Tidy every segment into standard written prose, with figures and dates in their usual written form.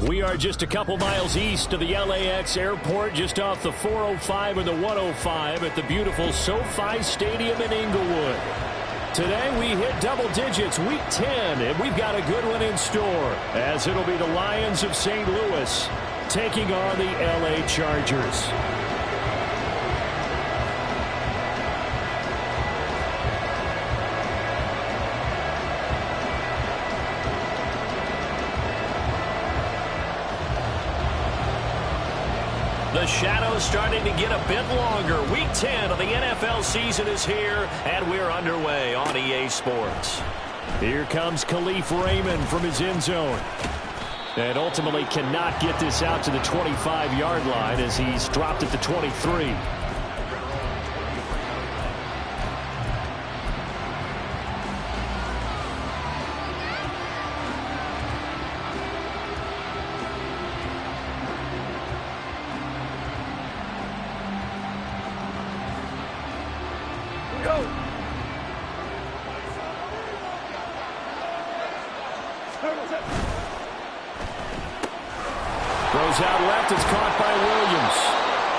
We are just a couple miles east of the LAX airport, just off the 405 and the 105 at the beautiful SoFi Stadium in Inglewood. Today we hit double digits, week 10, and we've got a good one in store, as it'll be the Lions of St. Louis taking on the LA Chargers. The shadow's starting to get a bit longer. Week 10 of the NFL season is here, and we're underway on EA Sports. Here comes Khalif Raymond from his end zone. And ultimately cannot get this out to the 25-yard line as he's dropped at the 23. Throws out left, is caught by Williams.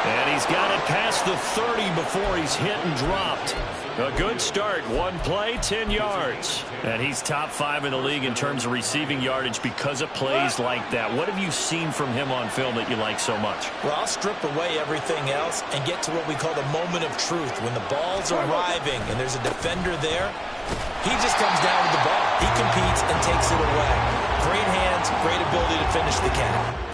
And he's got it past the 30 before he's hit and dropped. A good start. One play, 10 yards. And he's top 5 in the league in terms of receiving yardage because of plays like that. What have you seen from him on film that you like so much? Well, I'll strip away everything else and get to what we call the moment of truth. When the ball's arriving and there's a defender there, he just comes down with the ball. He competes and takes it away. Great hands, great ability to finish the catch.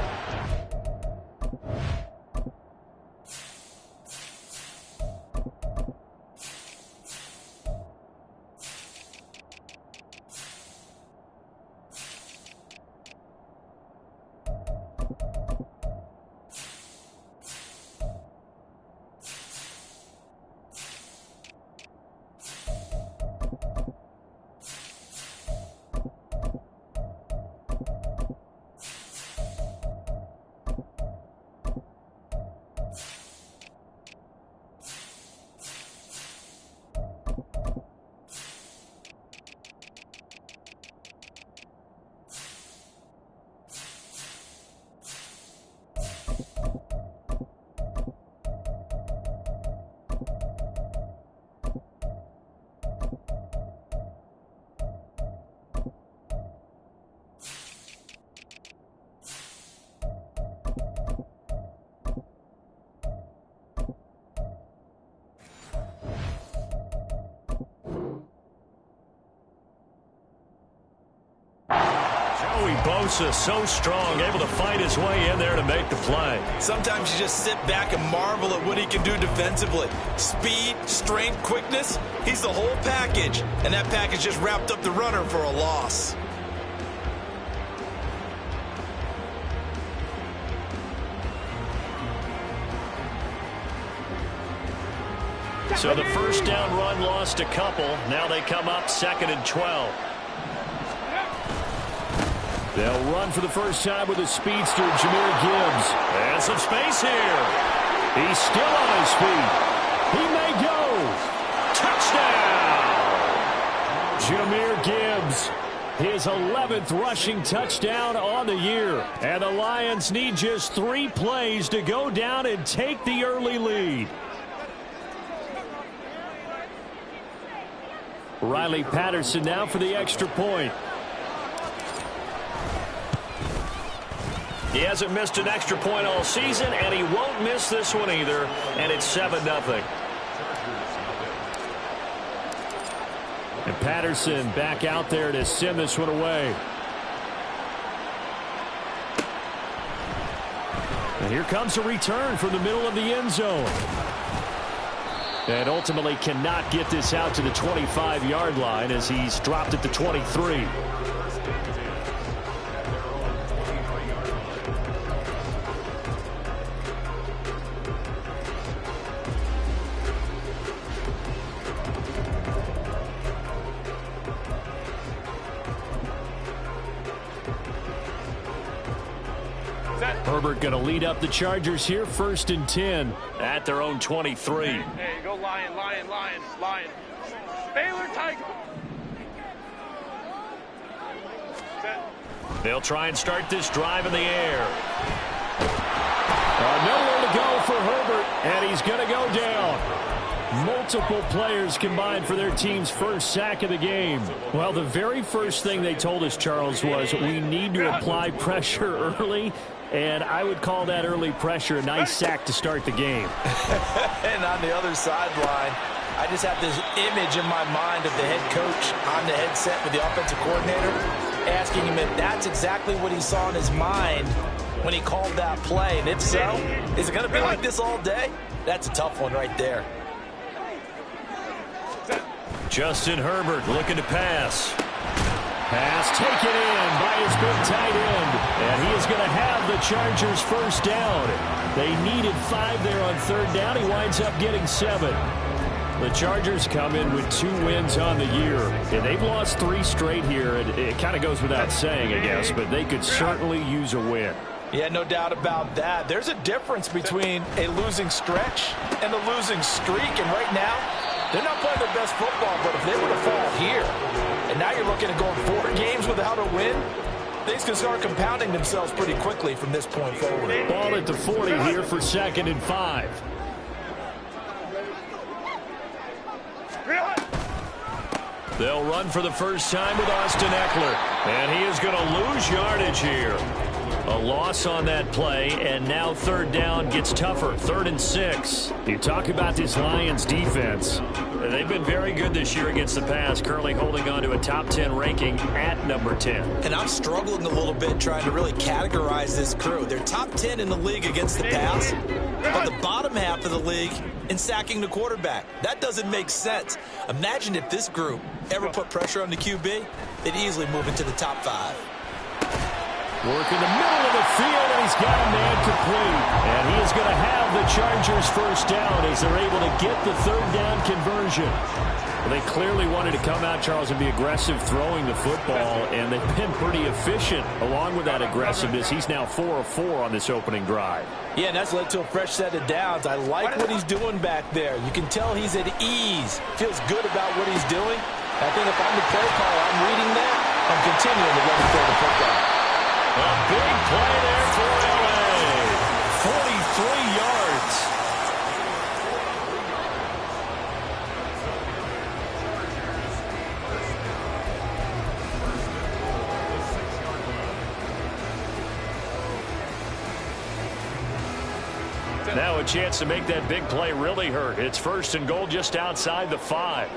Bosa so strong, able to fight his way in there to make the play. Sometimes you just sit back and marvel at what he can do defensively. Speed, strength, quickness, he's the whole package. And that package just wrapped up the runner for a loss. So the first down run lost a couple. Now they come up 2nd and 12. They'll run for the first time with a speedster, Jahmyr Gibbs. And some space here. He's still on his feet. He may go. Touchdown! Jahmyr Gibbs, his 11th rushing touchdown on the year. And the Lions need just 3 plays to go down and take the early lead. Riley Patterson now for the extra point. He hasn't missed an extra point all season, and he won't miss this one either, and it's 7-0. And Patterson back out there to send this one away. And here comes a return from the middle of the end zone. And ultimately cannot get this out to the 25-yard line as he's dropped at the 23. Herbert going to lead up the Chargers here, 1st and 10 at their own 23. Hey, go Lion, Lion, Lion, Lion. Baylor Tiger. Set. They'll try and start this drive in the air. Nowhere to go for Herbert, and he's going to go down. Multiple players combined for their team's first sack of the game. Well, the very first thing they told us, Charles, was we need to apply pressure early, and I would call that early pressure a nice sack to start the game. And on the other sideline, I just have this image in my mind of the head coach on the headset with the offensive coordinator asking him if that's exactly what he saw in his mind when he called that play. And if so, is it going to be like this all day? That's a tough one right there. Justin Herbert looking to pass. Pass taken in by his big tight end. And he is going to have the Chargers first down. They needed 5 there on third down. He winds up getting 7. The Chargers come in with 2 wins on the year. And they've lost 3 straight here. It kind of goes without saying, I guess, but they could certainly use a win. Yeah, no doubt about that. There's a difference between a losing stretch and a losing streak. And right now, they're not playing their best football, but if they were to fall here, and now you're looking at going 4 games without a win, things can start compounding themselves pretty quickly from this point forward. Ball at the 40 here for 2nd and 5. They'll run for the first time with Austin Eckler, and he is going to lose yardage here. A loss on that play, and now third down gets tougher. 3rd and 6. You talk about this Lions defense. They've been very good this year against the pass, currently holding on to a top 10 ranking at number 10. And I'm struggling a little bit trying to really categorize this crew. They're top 10 in the league against the pass, but the bottom half of the league in sacking the quarterback. That doesn't make sense. Imagine if this group ever put pressure on the QB, they'd easily move into the top 5. Work in the middle of the field, and he's got a man complete. And he is going to have the Chargers first down as they're able to get the third down conversion. Well, they clearly wanted to come out, Charles, and be aggressive throwing the football, and they've been pretty efficient along with that aggressiveness. He's now 4 of 4 on this opening drive. Yeah, and that's led to a fresh set of downs. I like what he's doing back there. You can tell he's at ease, feels good about what he's doing. I think if I'm the play caller, I'm reading that, I'm continuing to let him throw the football. A big play there for LA. 43 yards. Now a chance to make that big play really hurt. It's 1st and goal just outside the 5.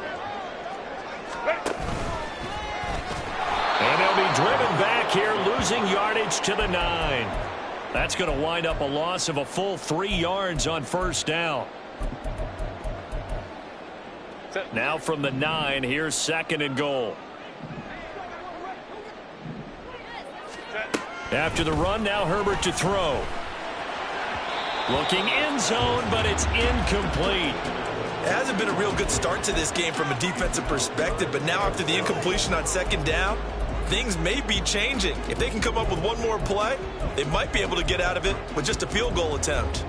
And they'll be driven back here, losing yardage to the 9. That's going to wind up a loss of a full 3 yards on first down. Now from the 9, here's 2nd and goal. After the run, now Herbert to throw. Looking end zone, but it's incomplete. It hasn't been a real good start to this game from a defensive perspective, but now after the incompletion on 2nd down, things may be changing. If they can come up with one more play, they might be able to get out of it with just a field goal attempt.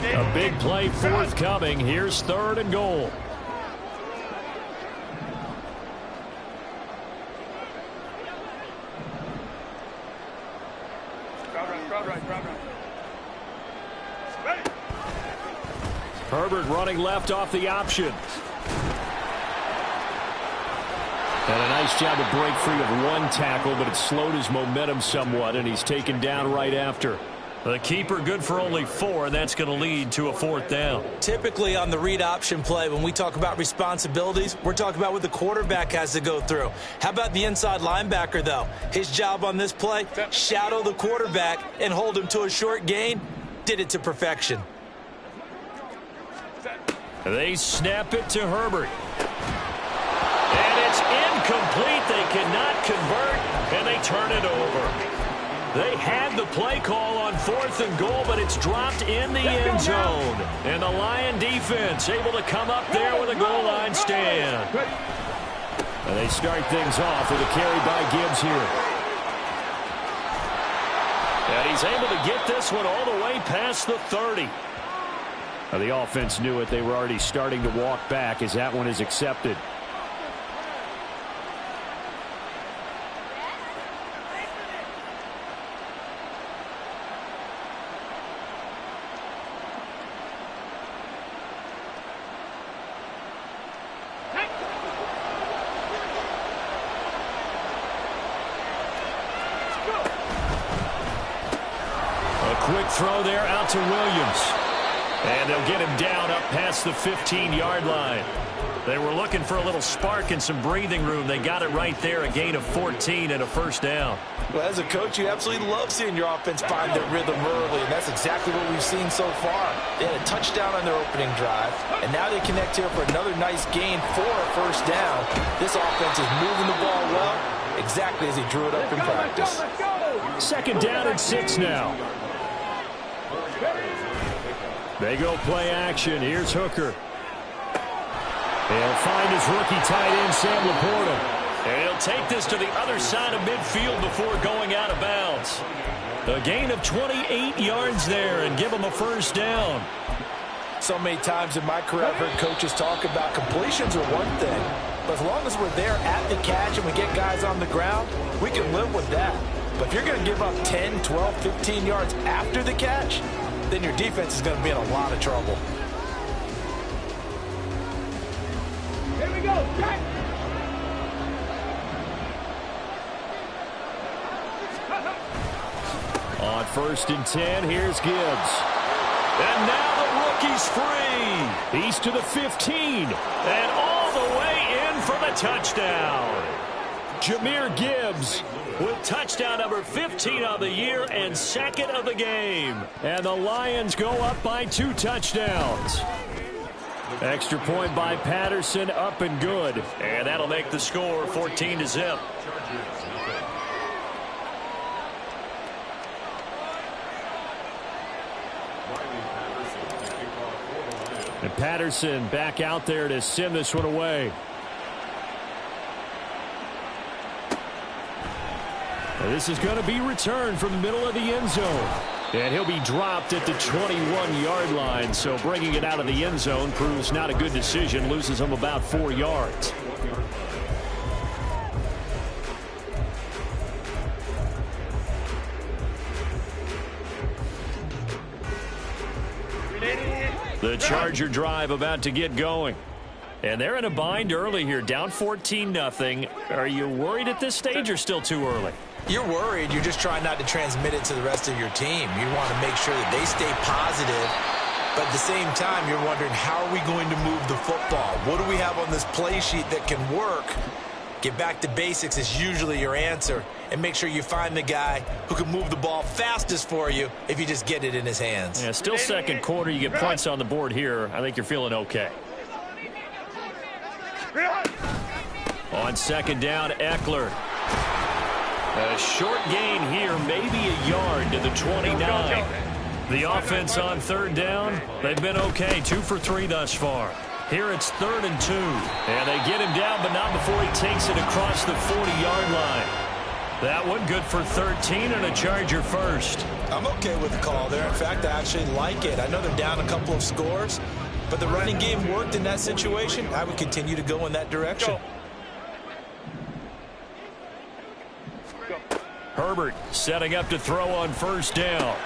A big play forthcoming. Here's 3rd and goal. Herbert running left off the option. And a nice job to break free of one tackle, but it slowed his momentum somewhat, and he's taken down right after. The keeper good for only 4, and that's going to lead to a 4th down. Typically on the read option play, when we talk about responsibilities, we're talking about what the quarterback has to go through. How about the inside linebacker, though? His job on this play, shadow the quarterback and hold him to a short gain. Did it to perfection. They snap it to Herbert. And it's incomplete. They cannot convert, and they turn it over. They had the play call on 4th and goal, but it's dropped in the end zone. And the Lion defense able to come up there with a goal line stand. And they start things off with a carry by Gibbs here. And he's able to get this one all the way past the 30. The offense knew it. They were already starting to walk back as that one is accepted. Quick throw there out to Williams. And they'll get him down up past the 15-yard line. They were looking for a little spark and some breathing room. They got it right there, a gain of 14 and a first down. Well, as a coach, you absolutely love seeing your offense find their rhythm early, and that's exactly what we've seen so far. They had a touchdown on their opening drive, and now they connect here for another nice gain for a first down. This offense is moving the ball well, exactly as he drew it up in practice. Second down and 6 now. They go play action. Here's Hooker. He'll find his rookie tight end, Sam Laporta. And he'll take this to the other side of midfield before going out of bounds. A gain of 28 yards there and give him a first down. So many times in my career I've heard coaches talk about completions are one thing, but as long as we're there at the catch and we get guys on the ground, we can live with that. But if you're going to give up 10, 12, 15 yards after the catch, then your defense is going to be in a lot of trouble. Here we go. Jack. On 1st and 10, here's Gibbs. And now the rookie's free. He's to the 15. And all the way in for the touchdown. Jahmyr Gibbs with touchdown number 15 of the year and second of the game. And the Lions go up by 2 touchdowns. Extra point by Patterson, up and good. And that'll make the score 14-0. And Patterson back out there to send this one away. And this is going to be returned from the middle of the end zone. And he'll be dropped at the 21-yard line. So bringing it out of the end zone proves not a good decision. Loses him about 4 yards. The Charger drive about to get going. And they're in a bind early here, down 14-0. Are you worried at this stage or still too early? You're worried. You're just trying not to transmit it to the rest of your team. You want to make sure that they stay positive. But at the same time, you're wondering, how are we going to move the football? What do we have on this play sheet that can work? Get back to basics is usually your answer. And make sure you find the guy who can move the ball fastest for you if you just get it in his hands. Yeah, still second quarter. You get points on the board here. I think you're feeling okay. On second down, Eckler. A short gain here, maybe a yard to the 29. The offense on third down, they've been okay, 2 for 3 thus far. Here it's 3rd and 2. And they get him down, but not before he takes it across the 40-yard line. That one good for 13 and a Charger first. I'm okay with the call there. In fact, I actually like it. I know they're down a couple of scores, but the running game worked in that situation. I would continue to go in that direction. Herbert setting up to throw on first down.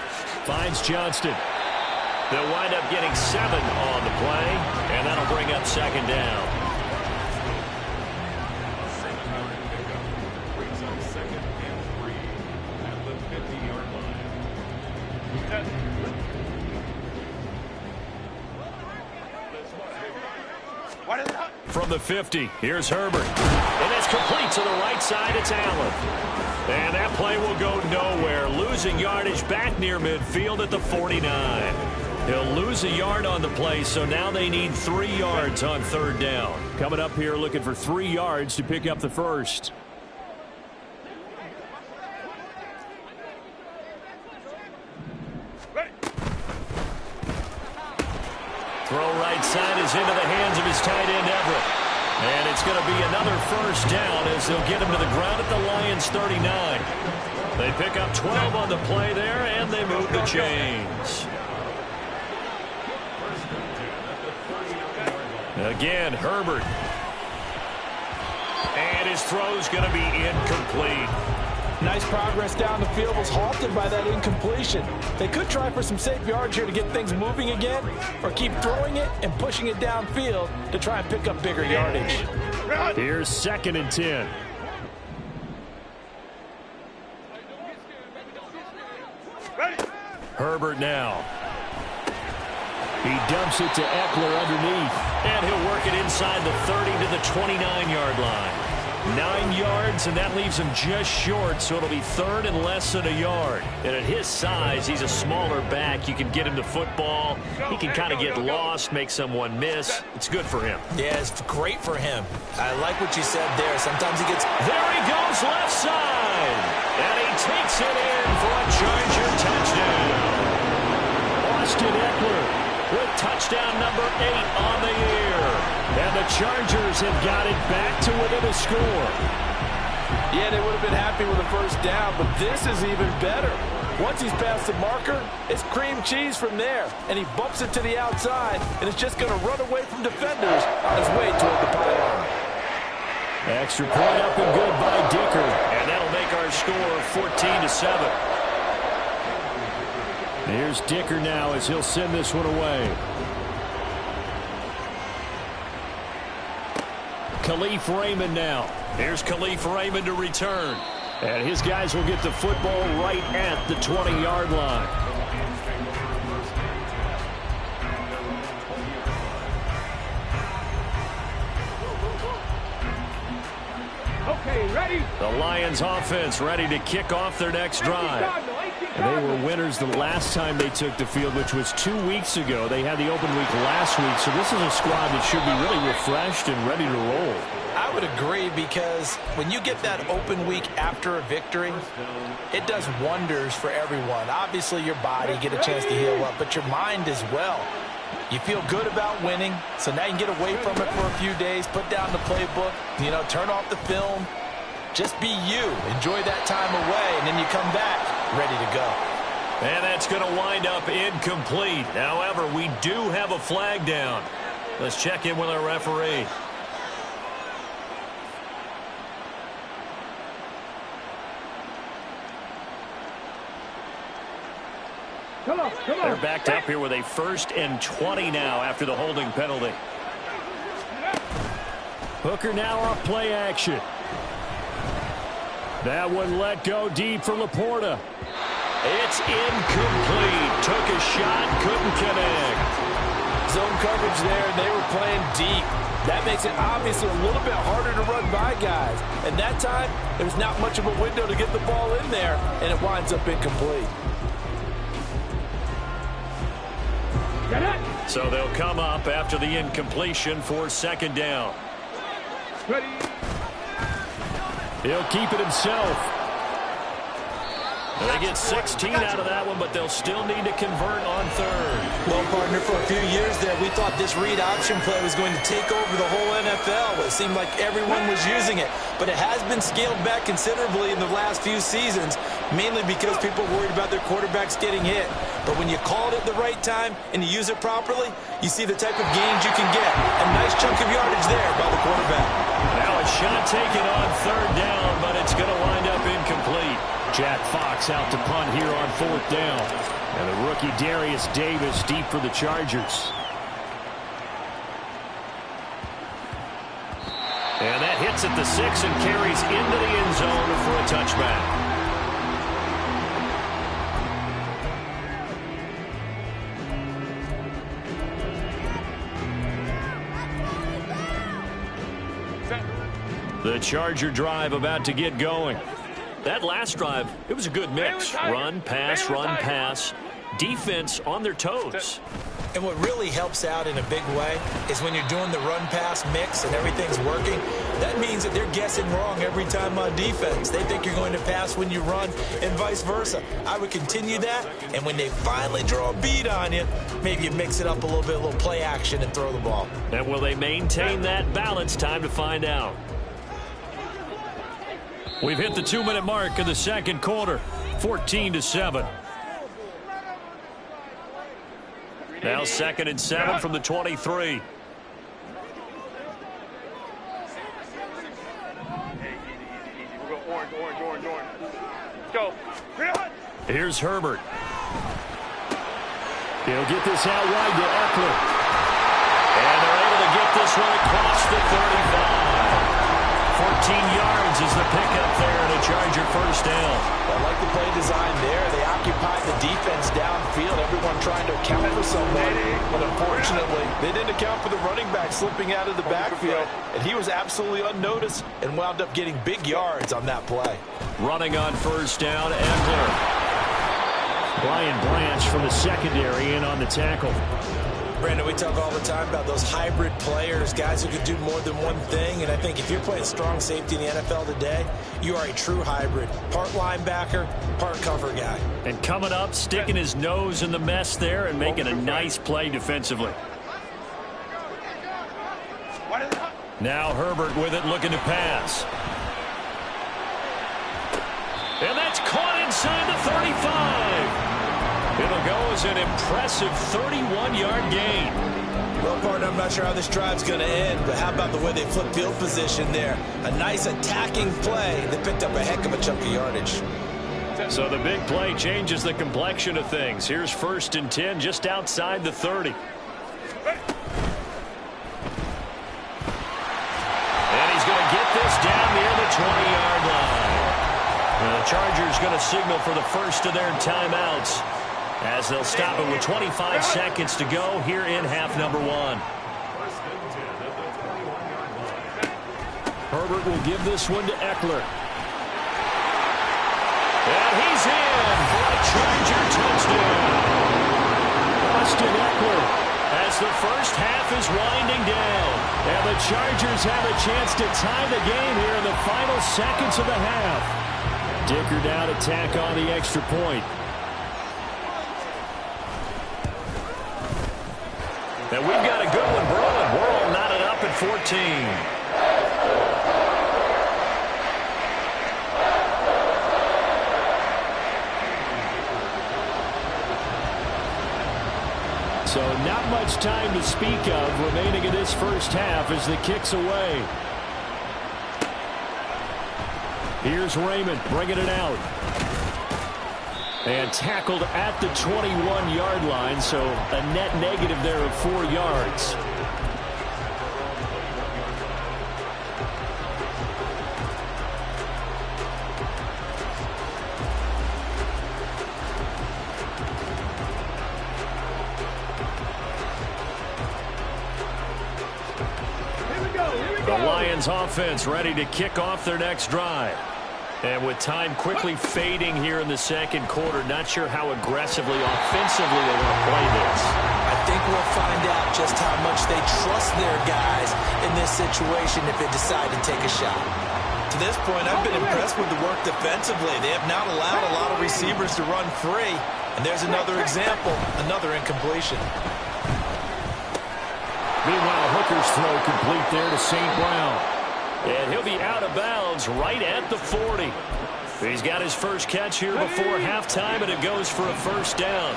Finds Johnston. They'll wind up getting 7 on the play, and that'll bring up second down. From the 50, here's Herbert. And it's complete to the right side. It's Allen. And that play will go nowhere. Losing yardage back near midfield at the 49. He'll lose a yard on the play, so now they need 3 yards on third down. Coming up here looking for 3 yards to pick up the first. Throw right side is into the hands of his tight end, Everett. And it's going to be another first down as they'll get him to the ground at the Lions' 39. They pick up 12 on the play there, and they move the chains. Again, Herbert. And his throw's going to be incomplete. Nice progress down the field, was halted by that incompletion. They could try for some safe yards here to get things moving again, or keep throwing it and pushing it downfield to try and pick up bigger yardage. Here's 2nd and 10. Herbert now. He dumps it to Eckler underneath, and he'll work it inside the 30 to the 29-yard line. 9 yards, and that leaves him just short, so it'll be 3rd and less than a yard. And at his size, he's a smaller back. You can get him the football. He can kind of get lost, make someone miss. It's good for him. Yeah, it's great for him. I like what you said there. Sometimes he gets... There he goes, left side. And he takes it in for a Charger touchdown. Austin Eckler with touchdown number 8 on the year. And the Chargers have got it back to within a score. Yeah, they would have been happy with a first down, but this is even better. Once he's past the marker, it's cream cheese from there. And he bumps it to the outside, and it's just going to run away from defenders on his way toward the pylon. Extra point up and good by Dicker. And that'll make our score 14-7. Here's Dicker now as he'll send this one away. Khalif Raymond now. Here's Khalif Raymond to return. And his guys will get the football right at the 20-yard line. Okay, ready? The Lions offense ready to kick off their next drive. And they were winners the last time they took the field, which was 2 weeks ago. They had the open week last week, so this is a squad that should be really refreshed and ready to roll. I would agree, because when you get that open week after a victory, it does wonders for everyone. Obviously, your body get a chance to heal up, but your mind as well. You feel good about winning, so now you can get away from it for a few days, put down the playbook, turn off the film. Just be you. Enjoy that time away, and then you come back ready to go. And that's going to wind up incomplete. However, we do have a flag down. Let's check in with our referee. Come on. They're backed up here with a 1st and 20 now after the holding penalty. Hooker now off play action. That one let go deep for Laporta. It's incomplete. Took a shot, couldn't connect. Zone coverage there, and they were playing deep. That makes it obviously a little bit harder to run by guys. And that time, there's not much of a window to get the ball in there, and it winds up incomplete. So they'll come up after the incompletion for 2nd down. Ready? He'll keep it himself. They get 16 out of that one, but they'll still need to convert on 3rd. Well, partner, for a few years there, we thought this read option play was going to take over the whole NFL. It seemed like everyone was using it, but it has been scaled back considerably in the last few seasons, mainly because people are worried about their quarterbacks getting hit. But when you call it at the right time and you use it properly, you see the type of gains you can get. A nice chunk of yardage there by the quarterback. Now a shot taken on 3rd down, but it's going to wind up incomplete. Jack Fox out to punt here on 4th down. And the rookie Darius Davis deep for the Chargers. And that hits at the 6 and carries into the end zone for a touchback. The Charger drive about to get going. That last drive, it was a good mix. Run, pass. Defense on their toes. And what really helps out in a big way is when you're doing the run-pass mix and everything's working, that means that they're guessing wrong every time on defense. They think you're going to pass when you run and vice versa. I would continue that, and when they finally draw a beat on you, maybe you mix it up a little play action and throw the ball. And will they maintain that balance? Time to find out. We've hit the 2-minute mark of the 2nd quarter, 14-7. Now 2nd and 7 from the 23. Go. Here's Herbert. He'll get this out wide to Eckler. And they're able to get this one across the 35. 14 yards is the pickup there, and a Charger first down. I like the play design there. They occupied the defense downfield, everyone trying to account for someone. But unfortunately, They didn't account for the running back slipping out of the backfield, and he was absolutely unnoticed and wound up getting big yards on that play. Running on first down, Eckler. Brian Branch from the secondary in on the tackle. Brandon, we talk all the time about those hybrid players, guys who can do more than one thing. And I think if you're playing strong safety in the NFL today, you are a true hybrid. Part linebacker, part cover guy. And coming up, sticking his nose in the mess there and making a nice play defensively. Now Herbert with it, looking to pass. And that's caught inside the 35. It'll go as an impressive 31-yard gain. Well, partner, I'm not sure how this drive's going to end, but how about the way they flip field position there? A nice attacking play that picked up a heck of a chunk of yardage. So the big play changes the complexion of things. Here's 1st and 10 just outside the 30. And he's going to get this down near the 20-yard line. The Chargers going to signal for the first of their timeouts, as they'll stop it with 25 seconds to go here in half number 1. Herbert will give this one to Eckler. And he's in for a Charger touchdown. Austin Eckler, as the first half is winding down. And the Chargers have a chance to tie the game here in the final seconds of the half. Dicker down to tack on the extra point. And we've got a good one brewing. We're all knotted up at 14. So not much time to speak of remaining in this first half as the kick's away. Here's Raymond bringing it out. And tackled at the 21-yard line, so a net negative there of 4 yards. The Lions offense ready to kick off their next drive. And with time quickly fading here in the second quarter, not sure how aggressively, offensively they want to play this. I think we'll find out just how much they trust their guys in this situation if they decide to take a shot. To this point, I've been impressed with the work defensively. They have not allowed a lot of receivers to run free. And there's another example, another incompletion. Meanwhile, Hooker's throw complete there to St. Brown. And he'll be out of bounds right at the 40. He's got his first catch here before halftime, and it goes for a first down.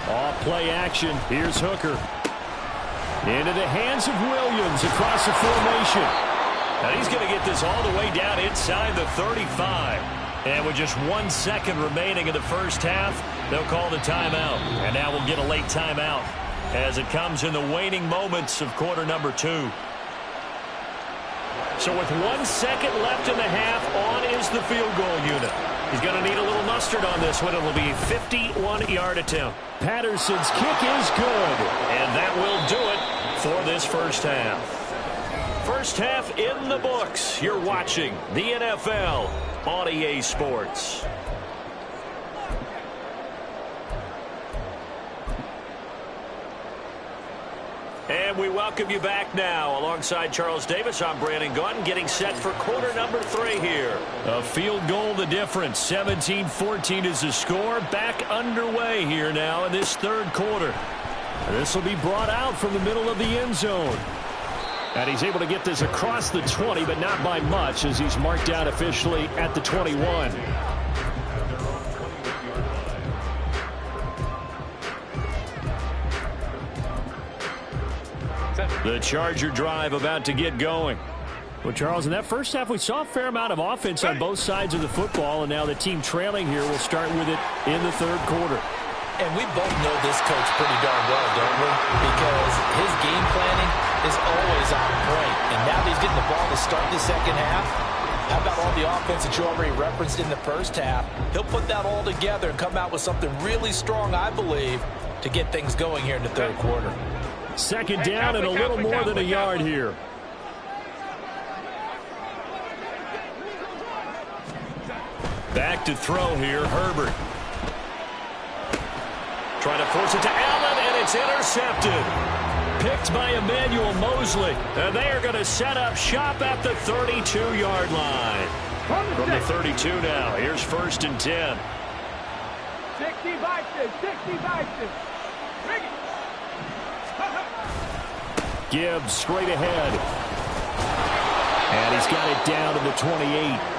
Off play action. Here's Hooker. Into the hands of Williams across the formation. And he's going to get this all the way down inside the 35. And with just 1 second remaining in the first half, they'll call the timeout. And now we'll get a late timeout as it comes in the waning moments of quarter number 2. So with 1 second left in the half, on is the field goal unit. He's going to need a little mustard on this one. It'll be a 51-yard attempt. Patterson's kick is good. And that will do it for this first half. First half in the books. You're watching the NFL on EA Sports. And we welcome you back now. Alongside Charles Davis, I'm Brandon Gaudin, getting set for quarter number 3 here. A field goal the difference. 17-14 is the score. Back underway here now in this third quarter. This will be brought out from the middle of the end zone. And he's able to get this across the 20, but not by much, as he's marked out officially at the 21. The Charger drive about to get going. Well, Charles, in that first half, we saw a fair amount of offense on both sides of the football, and now the team trailing here will start with it in the third quarter. And we both know this coach pretty darn well, don't we? Because his game planning is always on point. And now that he's getting the ball to start the second half, how about all the offense that you already referenced in the first half? He'll put that all together and come out with something really strong, I believe, to get things going here in the third quarter. Second down and a little more than a yard here. Back to throw here, Herbert. Trying to force it to Allen, and it's intercepted. Picked by Emmanuel Mosley. And they are going to set up shop at the 32-yard line. From the 32 now, here's 1st and 10. 65, 65. Bring it. Gibbs straight ahead. And he's got it down to the 28.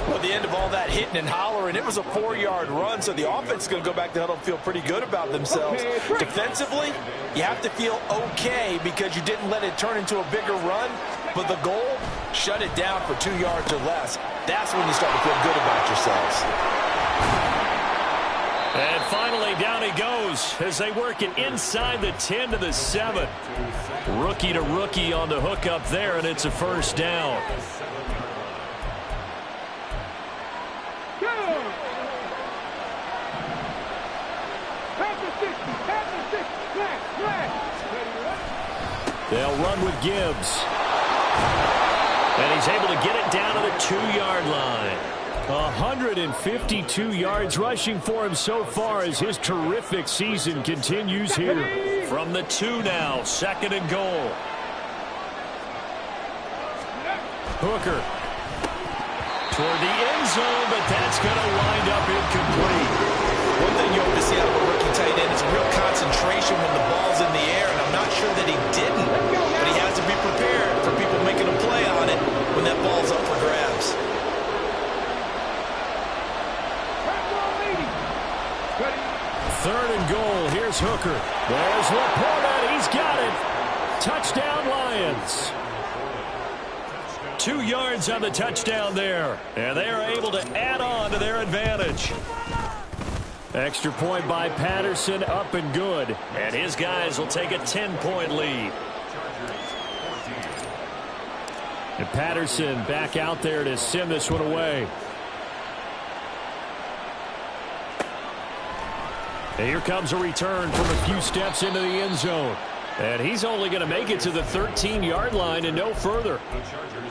Well, at the end of all that hitting and hollering, it was a 4-yard run, so the offense is going to go back to huddle and feel pretty good about themselves. Defensively, you have to feel okay because you didn't let it turn into a bigger run, but the goal, shut it down for 2 yards or less. That's when you start to feel good about yourselves. And finally, down he goes as they work it inside the 10 to the 7. Rookie to rookie on the hook up there, and it's a 1st down. They'll run with Gibbs. And he's able to get it down to the 2-yard line. 152 yards rushing for him so far as his terrific season continues here. From the 2 now, 2nd and goal. Hooker. Toward the end zone, but that's going to wind up incomplete. One thing you hope to see out of a rookie tight end is real concentration when the ball's in the air, and I'm not sure that he didn't, but he has to be prepared for people making a play on it when that ball's up for grabs. Third and goal. Here's Hooker. There's Laporta. He's got it. Touchdown, Lions. 2 yards on the touchdown there. And they are able to add on to their advantage. Extra point by Patterson, up and good. And his guys will take a 10-point lead. And Patterson back out there to send this one away. And here comes a return from a few steps into the end zone. And he's only going to make it to the 13-yard line and no further.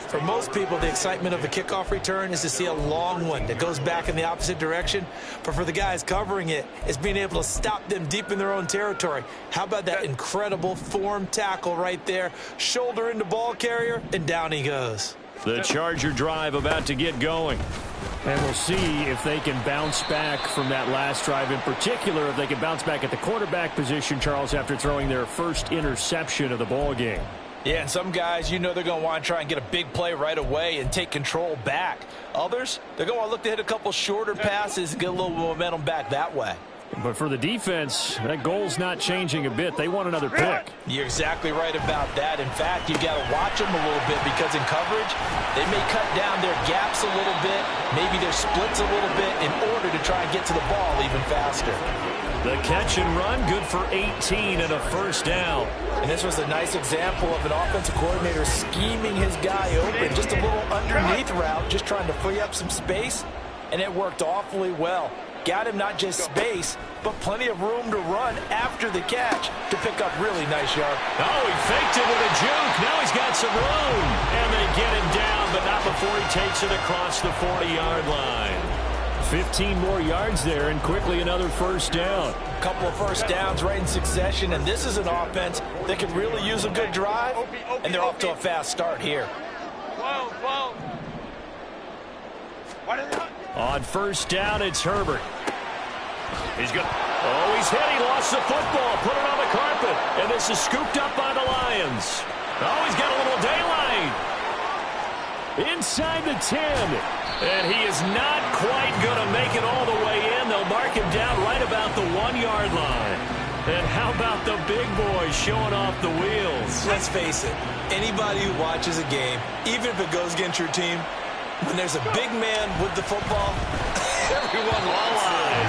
For most people, the excitement of a kickoff return is to see a long one that goes back in the opposite direction. But for the guys covering it, it's being able to stop them deep in their own territory. How about that incredible form tackle right there? Shoulder into ball carrier, and down he goes. The Charger drive about to get going. And we'll see if they can bounce back from that last drive, in particular if they can bounce back at the quarterback position, Charles, after throwing their first interception of the ball game. Yeah, and some guys, you know they're going to want to try and get a big play right away and take control back. Others, they're going to look to hit a couple shorter passes and get a little momentum back that way. But for the defense, that goal's not changing a bit. They want another pick. You're exactly right about that. In fact, you've got to watch them a little bit because in coverage, they may cut down their gaps a little bit, maybe their splits a little bit in order to try and get to the ball even faster. The catch and run, good for 18 and a 1st down. And this was a nice example of an offensive coordinator scheming his guy open. Just a little underneath route, just trying to free up some space, and it worked awfully well. Got him not just space, but plenty of room to run after the catch to pick up really nice yards. Oh, he faked it with a juke. Now he's got some room. And they get him down, but not before he takes it across the 40-yard line. 15 more yards there, and quickly another 1st down. A couple of 1st downs right in succession, and this is an offense that could really use a good drive, and they're off to a fast start here. On 1st down, it's Herbert. He's hit. He lost the football. Put it on the carpet. And this is scooped up by the Lions. Oh, he's got a little daylight. Inside the 10. And he is not quite going to make it all the way in. They'll mark him down right about the 1-yard line. And how about the big boy showing off the wheels? Let's face it, anybody who watches a game, even if it goes against your team, when there's a big man with the football, everyone locks in.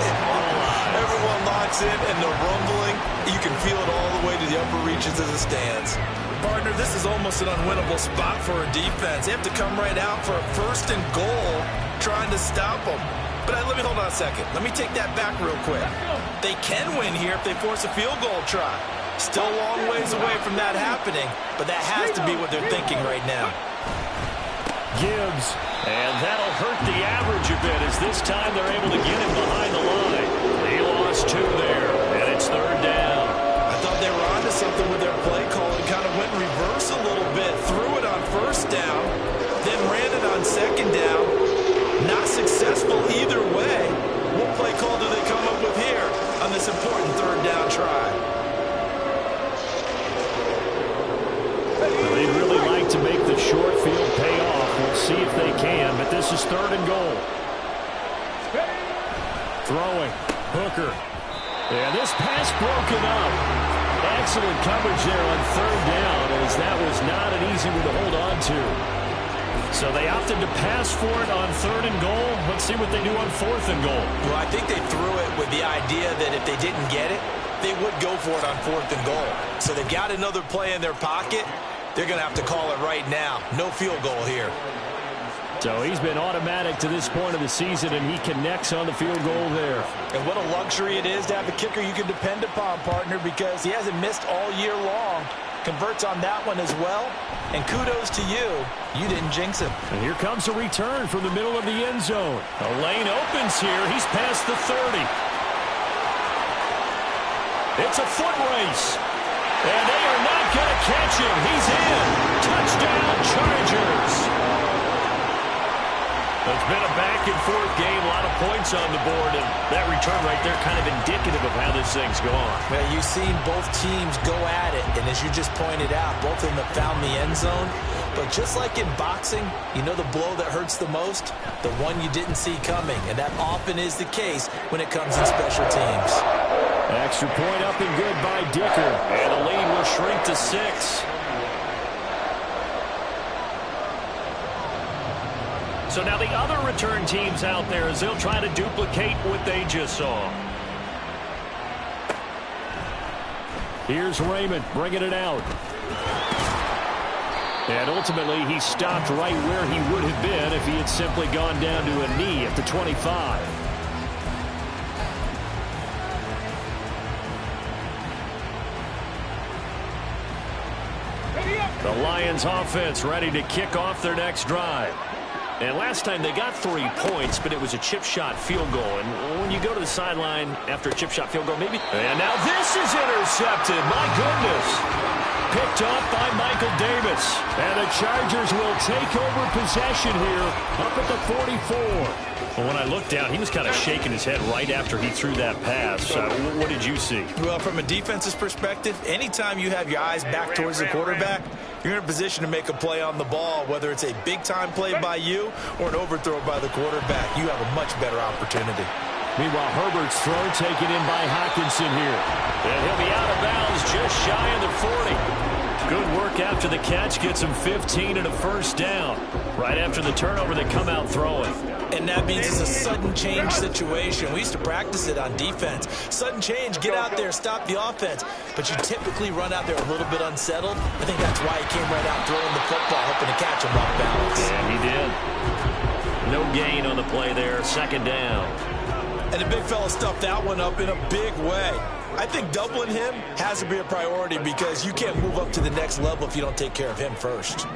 Everyone locks in, and the rumbling, you can feel it all the way to the upper reaches of the stands. Partner, this is almost an unwinnable spot for a defense. They have to come right out for a 1st and goal, trying to stop them. But let me hold on a second. Let me take that back real quick. They can win here if they force a field goal try. Still a long ways away from that happening, but that has to be what they're thinking right now. Gibbs, and that'll hurt the average a bit as this time they're able to get him behind the line. They lost 2 there, and it's 3rd down. I thought they were onto something with their play call and kind of went in reverse a little bit. Threw it on 1st down, then ran it on 2nd down. Not successful either way. What play call do they come up with here on this important 3rd down try? They'd really like to make the short field pay off. We'll see if they can, but this is 3rd and goal. Throwing. Hooker. And this pass broken up. Excellent coverage there on 3rd down, as that was not an easy one to hold on to. So they opted to pass for it on 3rd and goal. Let's see what they do on 4th and goal. Well, I think they threw it with the idea that if they didn't get it, they would go for it on 4th and goal. So they've got another play in their pocket. They're going to have to call it right now. No field goal here. So he's been automatic to this point of the season, and he connects on the field goal there. And what a luxury it is to have a kicker you can depend upon, partner, because he hasn't missed all year long. Converts on that one as well. And kudos to you. You didn't jinx him. And here comes a return from the middle of the end zone. A lane opens here. He's past the 30. It's a foot race. And they are not going to catch him. He's in. Touchdown, Chargers. It's been a back-and-forth game, a lot of points on the board, and that return right there kind of indicative of how this thing's going. Well, you've seen both teams go at it, and as you just pointed out, both of them have found the end zone. But just like in boxing, you know the blow that hurts the most? The one you didn't see coming, and that often is the case when it comes in special teams. Extra point up and good by Dicker, and the lead will shrink to 6. So now the other return teams out there as they'll try to duplicate what they just saw. Here's Raymond bringing it out. And ultimately he stopped right where he would have been if he had simply gone down to a knee at the 25. The Lions offense ready to kick off their next drive. And last time they got 3 points, but it was a chip shot field goal. And when you go to the sideline after a chip shot field goal, maybe... And now this is intercepted. My goodness. Picked off by Michael Davis. And the Chargers will take over possession here up at the 44. Well, when I looked down, he was kind of shaking his head right after he threw that pass. What did you see? Well, from a defense's perspective, anytime you have your eyes back towards the quarterback, you're in a position to make a play on the ball, whether it's a big-time play by you or an overthrow by the quarterback. You have a much better opportunity. Meanwhile, Herbert's throw taken in by Hockenson here. And he'll be out of bounds just shy of the 40. Good work after the catch. Gets him 15 and a 1st down. Right after the turnover, they come out throwing. And that means it's a sudden change situation. We used to practice it on defense. Sudden change, get out there, stop the offense. But you typically run out there a little bit unsettled. I think that's why he came right out throwing the football, hoping to catch him off balance. And he did. No gain on the play there. 2nd down. And the big fella stuffed that one up in a big way. I think doubling him has to be a priority because you can't move up to the next level if you don't take care of him first.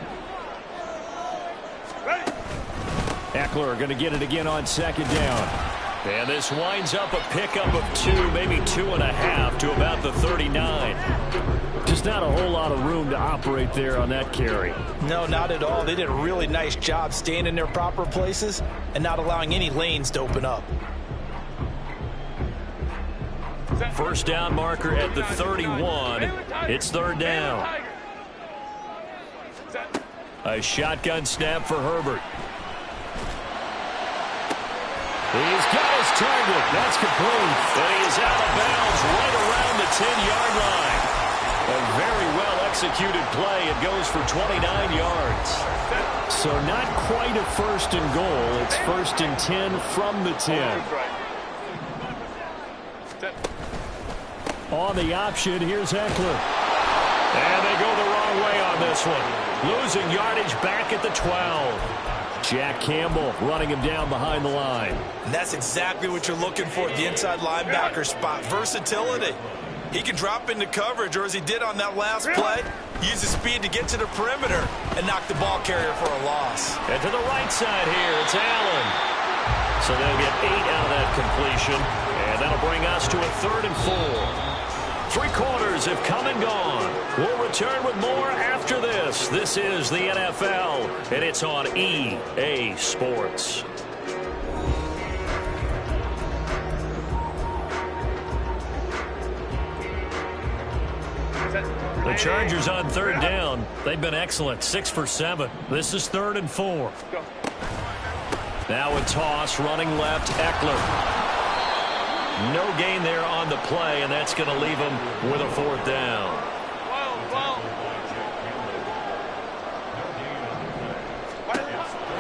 Eckler going to get it again on 2nd down. And this winds up a pickup of 2, maybe 2.5 to about the 39. Just not a whole lot of room to operate there on that carry. No, not at all. They did a really nice job staying in their proper places and not allowing any lanes to open up. 1st down marker at the 31. It's 3rd down. A shotgun snap for Herbert. He's got his target. That's complete. And he is out of bounds right around the executed play. It goes for 29 yards. So not quite a first and goal. It's first and 10 from the 10. On the option, here's Eckler. And they go the wrong way on this one. Losing yardage back at the 12. Jack Campbell running him down behind the line. And that's exactly what you're looking for at the inside linebacker spot. Versatility. He can drop into coverage, or as he did on that last play, use his speed to get to the perimeter and knock the ball carrier for a loss. And to the right side here, it's Allen. So they'll get 8 out of that completion. And that'll bring us to a 3rd and 4. 3 quarters have come and gone. We'll return with more after this. This is the NFL, and it's on EA Sports. The Chargers on 3rd down. They've been excellent, 6 for 7. This is 3rd and 4. Now a toss, running left, Eckler. No gain there on the play, and that's going to leave him with a 4th down.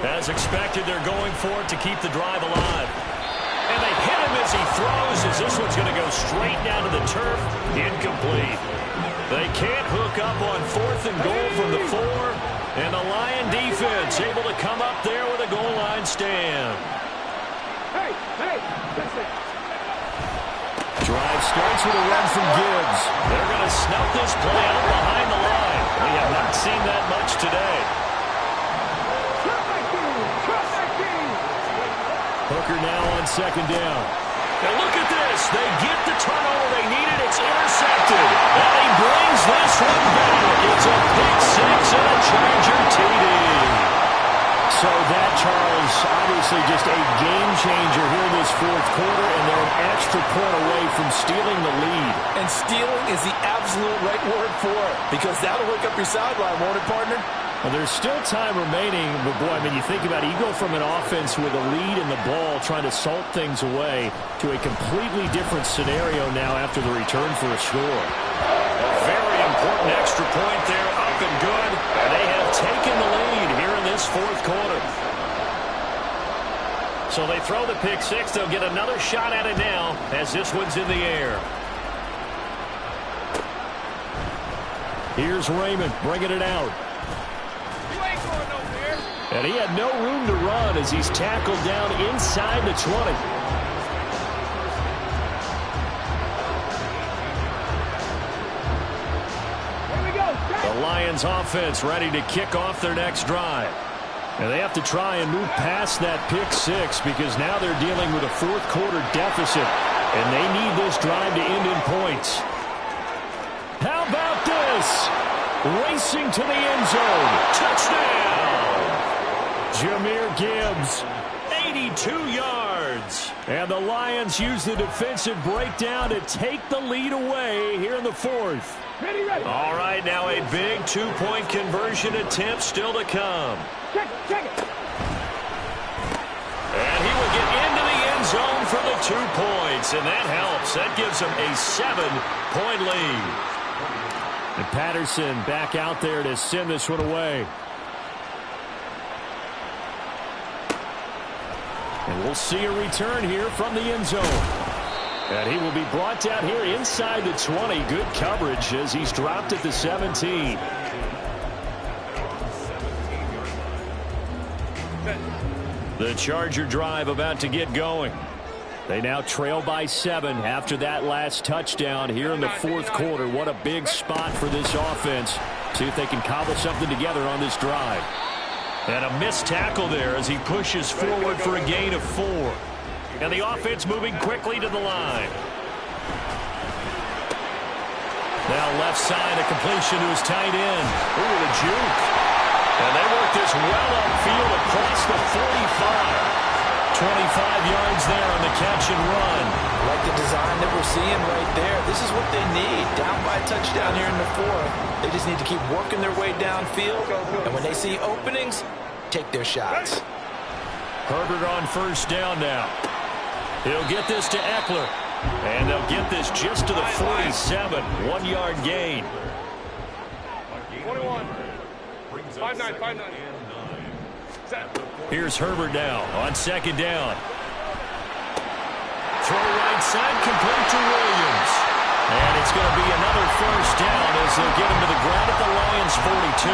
As expected, they're going for it to keep the drive alive. And they hit him as he throws, as this one's going to go straight down to the turf. Incomplete. They can't hook up on 4th and goal from the 4. And the Lion defense able to come up there with a goal line stand. Drive starts with a run from Gibbs. They're going to snuff this play out behind the line. We have not seen that much today. Hooker now on 2nd down. Now look at this. They get the turnover they needed. It's intercepted. And he brings this one back. It's a pick 6 and a Charger TD. So that, Charles, obviously just a game changer here in this 4th quarter, and they're an extra point away from stealing the lead. And stealing is the absolute right word for it, because that'll wake up your sideline, won't it, partner? Well, there's still time remaining, but boy, I mean, you think about it, you go from an offense with a lead in the ball trying to salt things away to a completely different scenario now after the return for a score. A very important extra point there, up and good, and they have taken the lead here in this 4th quarter. So they throw the pick 6. They'll get another shot at it now as this one's in the air. Here's Raymond bringing it out. And he had no room to run as he's tackled down inside the 20. The Lions offense ready to kick off their next drive. And they have to try and move past that pick 6 because now they're dealing with a 4th quarter deficit. And they need this drive to end in points. How about this? Racing to the end zone. Touchdown! Jahmyr Gibbs, 82 yards. And the Lions use the defensive breakdown to take the lead away here in the 4th. Ready. All right, now a big 2-point conversion attempt still to come. Check it. And he will get into the end zone for the 2 points, and that helps. That gives him a 7-point lead. And Patterson back out there to send this one away. And we'll see a return here from the end zone. And he will be brought down here inside the 20. Good coverage as he's dropped at the 17. The Charger drive about to get going. They now trail by 7 after that last touchdown here in the 4th quarter. What a big spot for this offense. See if they can cobble something together on this drive. And a missed tackle there as he pushes forward for a gain of 4. And the offense moving quickly to the line. Now left side, a completion to his tight end. Ooh, the juke. And they work this well upfield across the 45. 25 yards there on the catch and run. Like the design that we're seeing right there. This is what they need. Down by a touchdown here in the 4th. They just need to keep working their way downfield. And when they see openings, take their shots. Herbert on 1st down now. He'll get this to Eckler. And they'll get this just to the 47. 1-yard gain. 21. 5-9, 5-9. Here's Herbert now on second down. Throw right side, complete to Williams. And it's going to be another first down as they'll get him to the ground at the Lions' 42.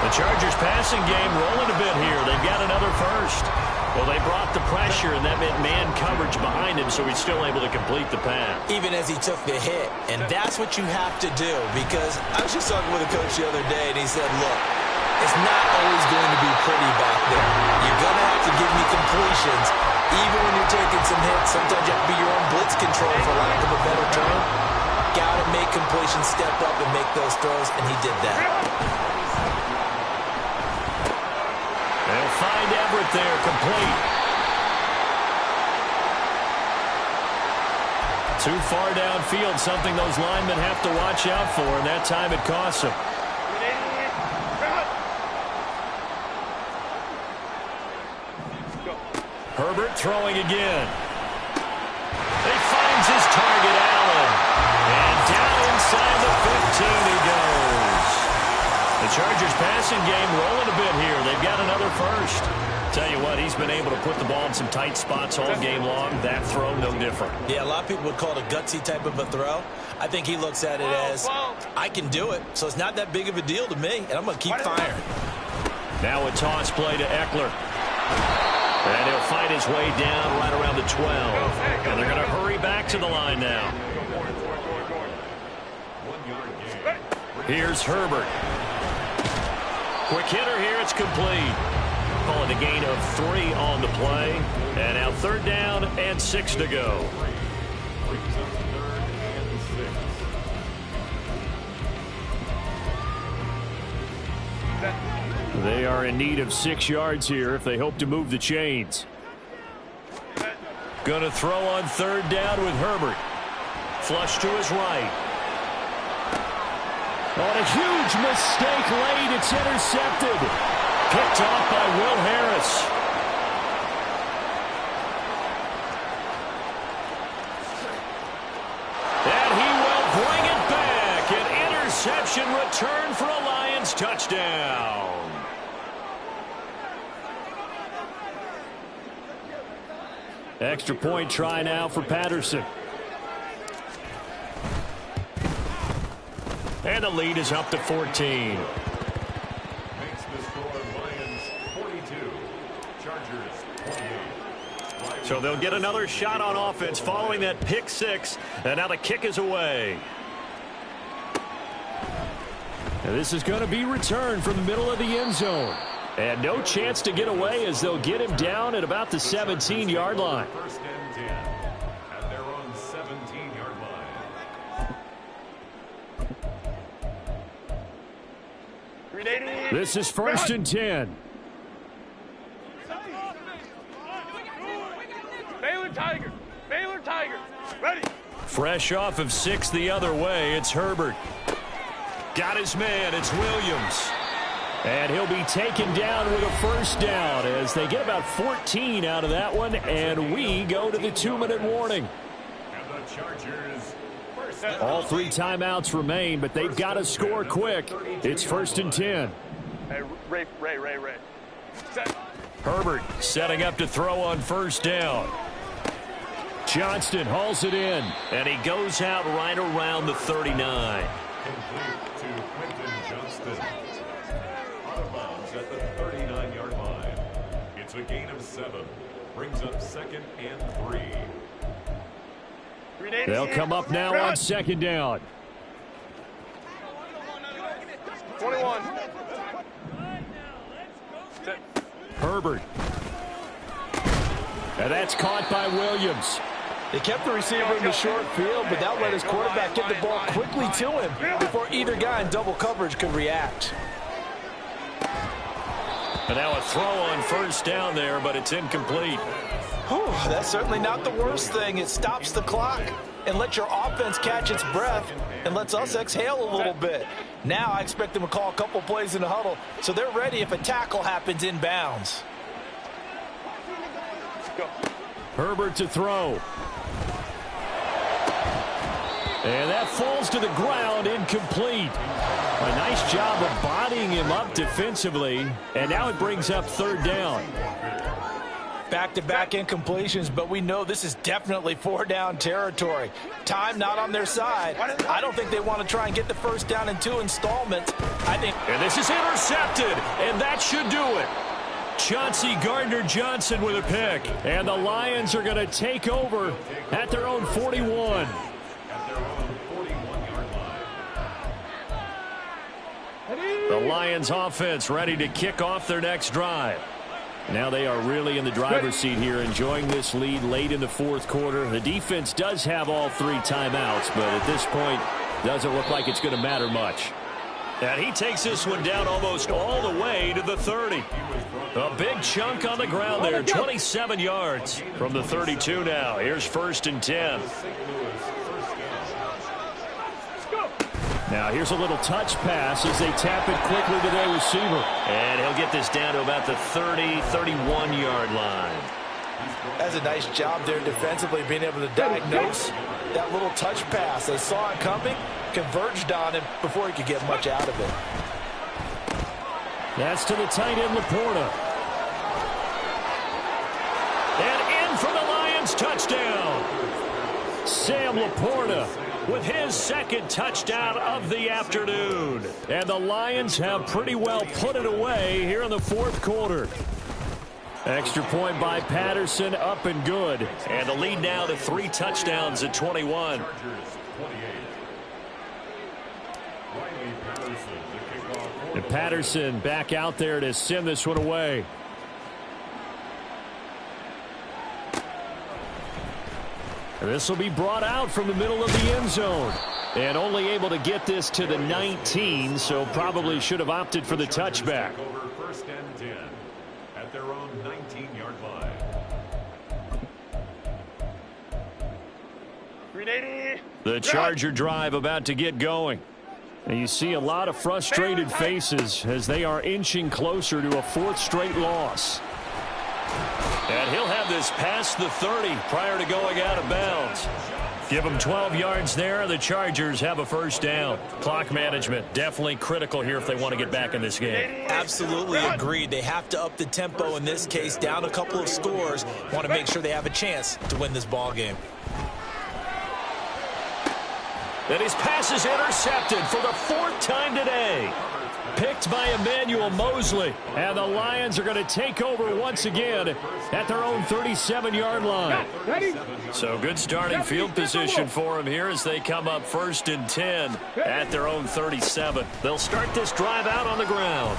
The Chargers passing game rolling a bit here. They've got another first. Well, they brought the pressure, and that meant man coverage behind him, so he's still able to complete the pass. Even as he took the hit. And that's what you have to do, because I was just talking with a coach the other day, and he said, look, it's not always going to be pretty back there. You're going to have to give me completions. Even when you're taking some hits, sometimes you have to be your own blitz control, for lack of a better term. Got to make completions, step up, and make those throws, and he did that. They'll find Everett there, complete. Too far downfield, something those linemen have to watch out for, and that time it costs them. Herbert throwing again. He finds his target, Allen. And down inside the 15 he goes. The Chargers passing game rolling a bit here. They've got another first. Tell you what, he's been able to put the ball in some tight spots all game long. That throw, no different. Yeah, a lot of people would call it a gutsy type of a throw. I think he looks at it as, I can do it, so it's not that big of a deal to me, and I'm going to keep firing. Now a toss play to Eckler. And he'll fight his way down right around the 12. And they're going to hurry back to the line now. Here's Herbert. Quick hitter here, it's complete. Call it a gain of 3 on the play. And now third down and 6 to go. They are in need of 6 yards here if they hope to move the chains. Going to throw on third down with Herbert. Flush to his right. On a huge mistake late, it's intercepted. Picked off by Will Harris. And he will bring it back. An interception return for a Lions touchdown. Extra point try now for Patterson. And the lead is up to 14. Makes the score Lions 42, Chargers 28. So they'll get another shot on offense following that pick 6. And now the kick is away. And this is going to be returned from the middle of the end zone. And no chance to get away as they'll get him down at about the 17-yard line. First and 10 at their own 17-yard line. This is first and 10. Baylor Tigers. Baylor Tigers. Ready. Fresh off of 6 the other way, it's Herbert. Got his man, it's Williams. And he'll be taken down with a first down as they get about 14 out of that one, and we go to the 2-minute warning. And the Chargers first. All 3 timeouts remain, but they've got to score quick. It's first and 10. Hey, Ray. Set. Herbert setting up to throw on first down. Johnston hauls it in, and he goes out right around the 39. Complete to Quentin Johnston. Out of bounds at the 39-yard line. It's a gain of 7. Brings up second and 3. They'll come up now on second down. 21. Herbert. And that's caught by Williams. They kept the receiver in the short field, but that let his quarterback get the ball quickly to him before either guy in double coverage could react. And now a throw on first down there, but it's incomplete. Whew, that's certainly not the worst thing. It stops the clock and lets your offense catch its breath and lets us exhale a little bit. Now I expect them to call a couple plays in the huddle so they're ready if a tackle happens inbounds. Herbert to throw. And that falls to the ground, incomplete. A nice job of bodying him up defensively, and now it brings up third down. Back-to-back incompletions, but we know this is definitely four-down territory. Time not on their side. I don't think they want to try and get the first down in 2 installments. And this is intercepted, and that should do it. Chauncey Gardner-Johnson with a pick, and the Lions are going to take over at their own 41. The Lions offense ready to kick off their next drive. Now they are really in the driver's seat here, enjoying this lead late in the fourth quarter. The defense does have all 3 timeouts, but at this point, doesn't look like it's going to matter much. And he takes this one down almost all the way to the 30. A big chunk on the ground there, 27 yards from the 32 now. Here's 1st and 10. Now here's a little touch pass as they tap it quickly to their receiver. And he'll get this down to about the 30-31-yard line. That's a nice job there defensively, being able to diagnose that little touch pass. They saw it coming, converged on him before he could get much out of it. That's to the tight end, Laporta. And in for the Lions, touchdown. Sam Laporta with his 2nd touchdown of the afternoon. And the Lions have pretty well put it away here in the fourth quarter. Extra point by Patterson, up and good. And the lead now to 3 touchdowns at 21. And Patterson back out there to send this one away. This will be brought out from the middle of the end zone. And only able to get this to the 19, so probably should have opted for the touchback. Over 1st and 10 at their own 19-yard line. 380. The Charger drive about to get going. And you see a lot of frustrated faces as they are inching closer to a 4th straight loss. And he'll have this past the 30 prior to going out of bounds. Give them 12 yards there. The Chargers have a 1st down. Clock management definitely critical here if they want to get back in this game. Absolutely agreed. They have to up the tempo in this case, down a couple of scores. Want to make sure they have a chance to win this ball game. And his pass is intercepted for the 4th time today. Picked by Emmanuel Mosley. And the Lions are going to take over once again at their own 37-yard line. So good starting field position for them here as they come up 1st and 10 at their own 37. They'll start this drive out on the ground.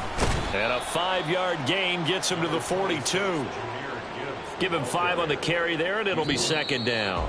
And a 5-yard gain gets them to the 42. Give him 5 on the carry there, and it'll be 2nd down.